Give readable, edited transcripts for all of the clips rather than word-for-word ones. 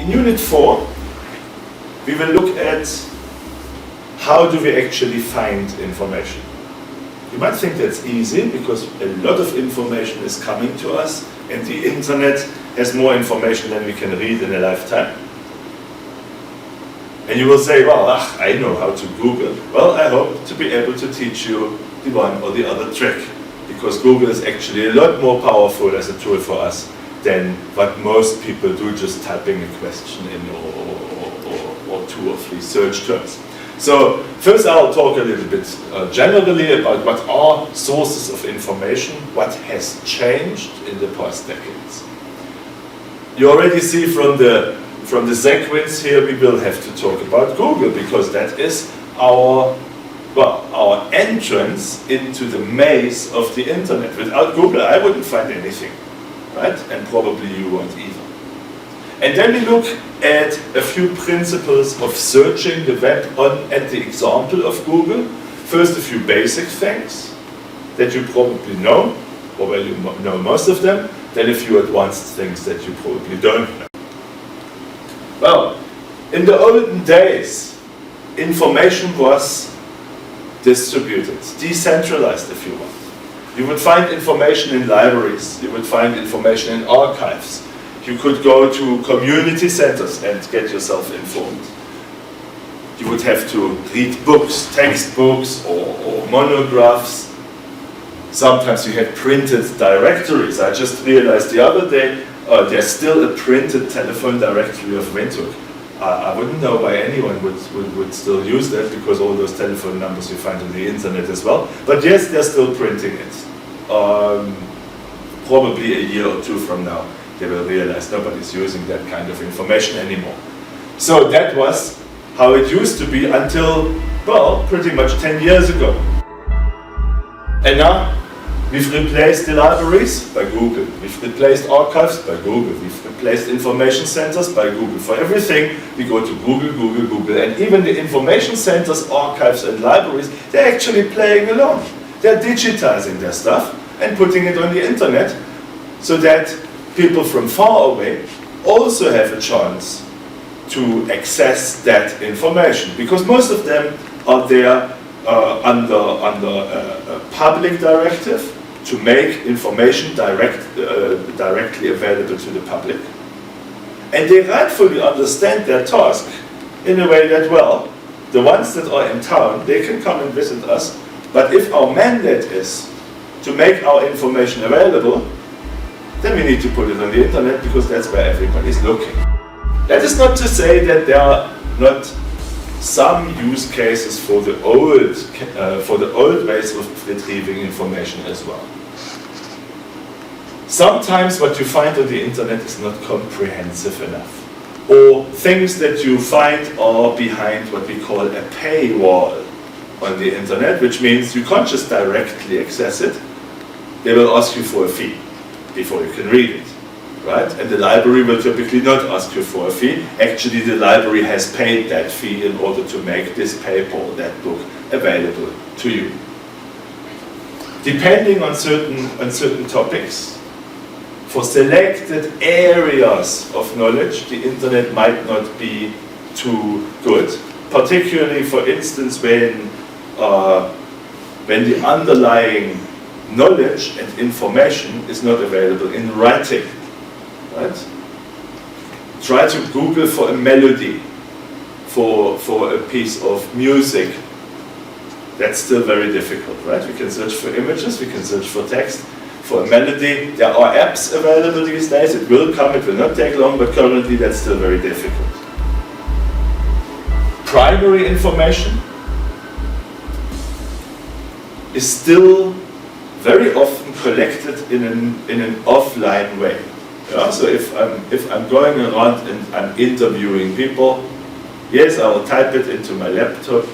In Unit 4, we will look at how do we actually find information. You might think that's easy because a lot of information is coming to us and the internet has more information than we can read in a lifetime. And you will say, well, I know how to Google. Well, I hope to be able to teach you the one or the other trick, because Google is actually a lot more powerful as a tool for us than what most people do, just typing a question in or 2 or 3 search terms. So first I'll talk a little bit generally about what are sources of information, what has changed in the past decades. You already see from the sequence here we will have to talk about Google, because that is our entrance into the maze of the internet. Without Google I wouldn't find anything, right? And probably you won't either. And then we look at a few principles of searching the web at the example of Google. First, a few basic things that you probably know, or well, you know most of them. Then a few advanced things that you probably don't know. Well, in the olden days, information was distributed, decentralized if you want. You would find information in libraries, you would find information in archives. You could go to community centers and get yourself informed. You would have to read books, textbooks or monographs. Sometimes you had printed directories. I just realized the other day there's still a printed telephone directory of Windhoek. I wouldn't know why anyone would still use that, because all those telephone numbers you find on the internet as well. But yes, they're still printing it. Probably a year or 2 from now, they will realize nobody's using that kind of information anymore. So that was how it used to be until, well, pretty much 10 years ago. And now we've replaced the libraries by Google. We've replaced archives by Google. We've replaced information centers by Google. For everything, we go to Google, Google, Google. And even the information centers, archives, and libraries, they're actually playing along. They're digitizing their stuff and putting it on the internet so that people from far away also have a chance to access that information. Because most of them are there under a public directive to make information directly available to the public. And they rightfully understand their task in a way that, well, the ones that are in town, they can come and visit us, but if our mandate is to make our information available, then we need to put it on the internet, because that's where everybody's looking. That is not to say that there are not some use cases for the old ways of retrieving information as well. Sometimes what you find on the internet is not comprehensive enough, or things that you find are behind what we call a paywall on the internet, which means you can't just directly access it. They will ask you for a fee before you can read it, right? And the library will typically not ask you for a fee. Actually, the library has paid that fee in order to make this paper or that book available to you. Depending on certain topics, for selected areas of knowledge, the internet might not be too good. Particularly, for instance, when the underlying knowledge and information is not available in writing, right? Try to Google for a melody, for a piece of music. That's still very difficult, right? We can search for images, we can search for text. For a melody, there are apps available these days. It will come, it will not take long, but currently that's still very difficult. Primary information is still very often collected in an offline way. Yeah? So if I'm going around and I'm interviewing people, yes, I will type it into my laptop,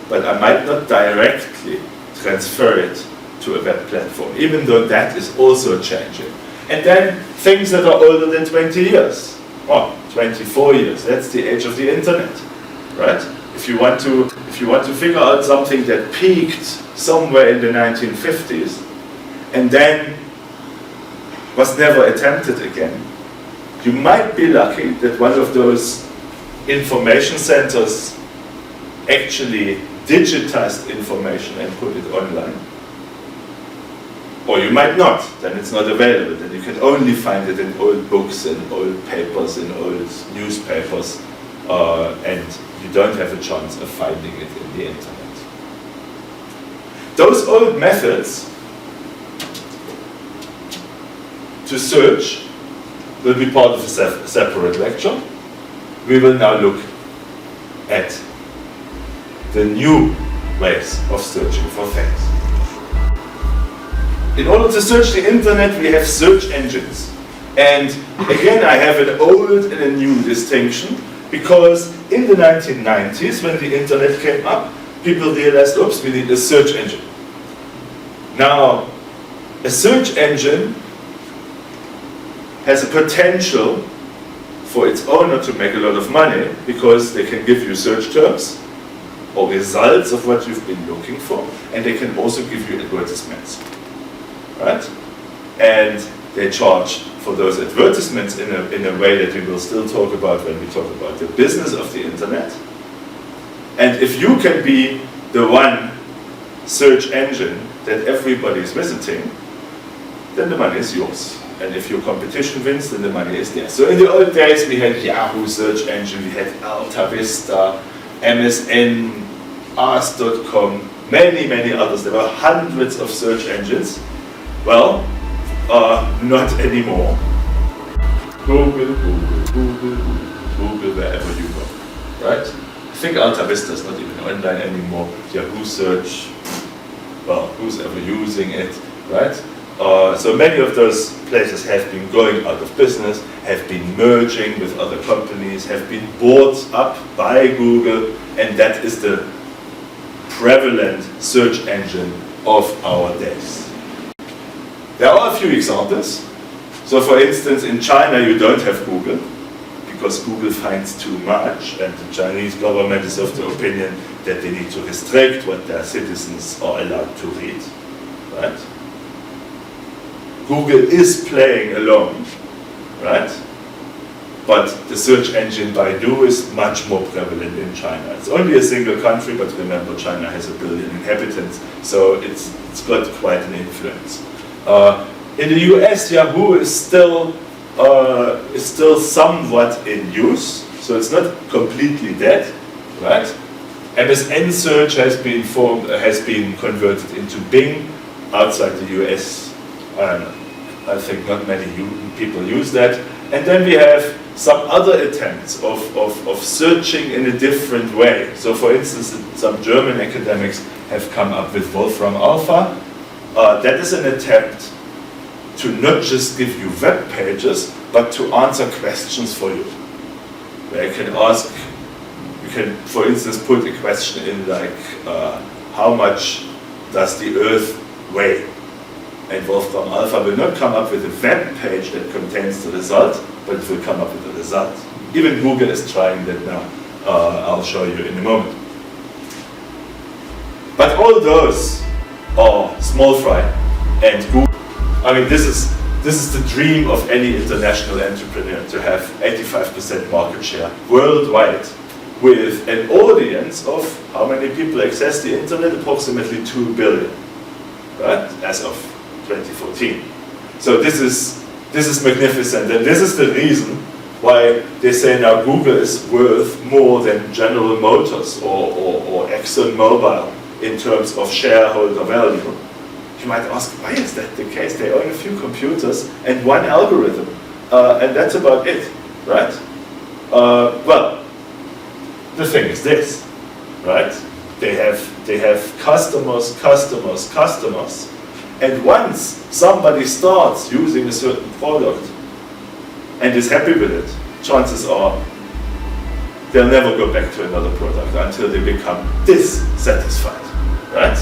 but I might not directly transfer it to a web platform, even though that is also changing. And then things that are older than 20 years, or 24 years, that's the age of the internet, right? If you want to figure out something that peaked somewhere in the 1950s and then was never attempted again, you might be lucky that one of those information centers actually digitized information and put it online. Or you might not, then it's not available, then you can only find it in old books and old papers and old newspapers, and you don't have a chance of finding it in the internet. Those old methods to search will be part of a separate lecture. We will now look at the new ways of searching for things. In order to search the internet, we have search engines. And again, I have an old and a new distinction, because in the 1990s, when the internet came up, people realized, oops, we need a search engine. Now, a search engine has a potential for its owner to make a lot of money, because they can give you search terms or results of what you've been looking for, and they can also give you advertisements. Right? And they charge for those advertisements in a way that we will still talk about when we talk about the business of the internet. And if you can be the one search engine that everybody is visiting, then the money is yours. And if your competition wins, then the money is theirs. So in the old days we had Yahoo search engine, we had Alta Vista, MSN, Ask.com, many others. There were hundreds of search engines. Well, not anymore. Google, wherever you go, right? I think Alta Vista is not even online anymore. Yahoo search, well, who's ever using it, right? So many of those places have been going out of business, have been merging with other companies, have been bought up by Google, and that is the prevalent search engine of our days. There are a few examples. So for instance, in China you don't have Google, because Google finds too much, and the Chinese government is of the opinion that they need to restrict what their citizens are allowed to read. Right? Google is playing along, right? But the search engine Baidu is much more prevalent in China. It's only a single country, but remember, China has 1 billion inhabitants, so it's got quite an influence. In the US, Yahoo is still somewhat in use, so it's not completely dead, right? MSN search has been converted into Bing outside the US. I think not many people use that. And then we have some other attempts of searching in a different way. So for instance, some German academics have come up with Wolfram Alpha. That is an attempt to not just give you web pages, but to answer questions for you. Where you can, for instance, put a question in like, how much does the Earth weigh? And Wolfram Alpha will not come up with a web page that contains the result, but it will come up with a result. Even Google is trying that now. I'll show you in a moment. But all those are small fry, and Google. I mean, this is the dream of any international entrepreneur, to have 85% market share worldwide, with an audience of how many people access the internet? Approximately 2 billion, right? As of 2014. So this is magnificent, and this is the reason why they say now Google is worth more than General Motors or ExxonMobil in terms of shareholder value. You might ask, why is that the case? They own a few computers and one algorithm, and that's about it, right? Well, the thing is this, right? They have customers, and once somebody starts using a certain product and is happy with it, chances are they'll never go back to another product until they become dissatisfied, right?